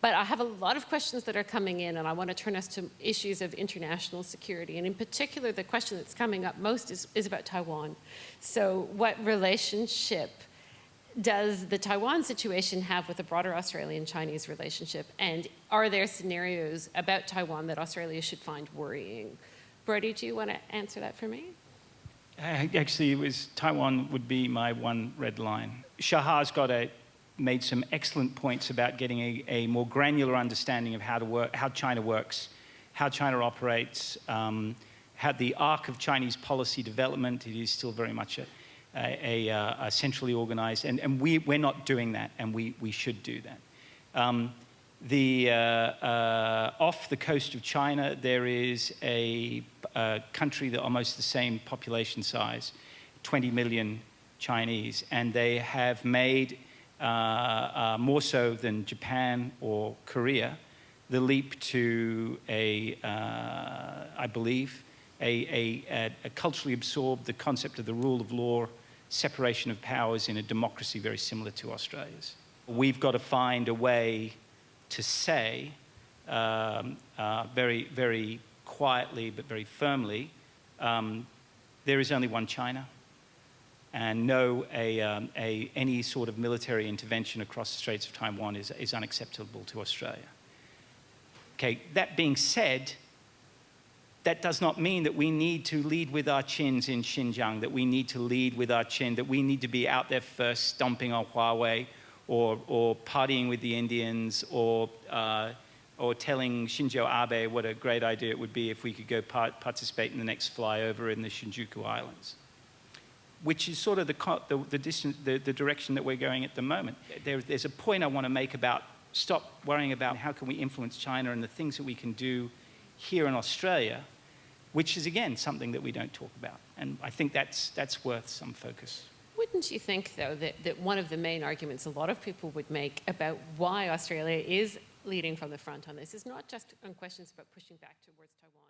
But I have a lot of questions that are coming in, and I want to turn us to issues of international security. And in particular, the question that's coming up most is about Taiwan. So what relationship does the Taiwan situation have with the broader Australian-Chinese relationship? And are there scenarios about Taiwan that Australia should find worrying? Brodie, do you want to answer that for me? Actually, Taiwan would be my one red line. Shahar's made some excellent points about getting a more granular understanding of how China works, how China operates, how the arc of Chinese policy development. It is still very much a centrally organized, and we're not doing that, and we should do that. Off the coast of China, there is a country that almost the same population size, 20 million Chinese, and they have made, more so than Japan or Korea, the leap to I believe, a culturally absorbed the concept of the rule of law, separation of powers in a democracy very similar to Australia's. We've got to find a way to say, very, very quietly but very firmly, there is only one China, and any sort of military intervention across the Straits of Taiwan is unacceptable to Australia. Okay, that being said, that does not mean that we need to lead with our chins in Xinjiang, that we need to lead with our chin, that we need to be out there first stomping on Huawei, or partying with the Indians, or telling Shinzo Abe what a great idea it would be if we could go participate in the next flyover in the Shinjuku Islands, which is sort of the direction that we're going at the moment. There's a point I want to make about stop worrying about how can we influence China and the things that we can do here in Australia, which is, again, something that we don't talk about. And I think that's worth some focus. Wouldn't you think, though, that one of the main arguments a lot of people would make about why Australia is leading from the front on this is not just on questions about pushing back towards Taiwan,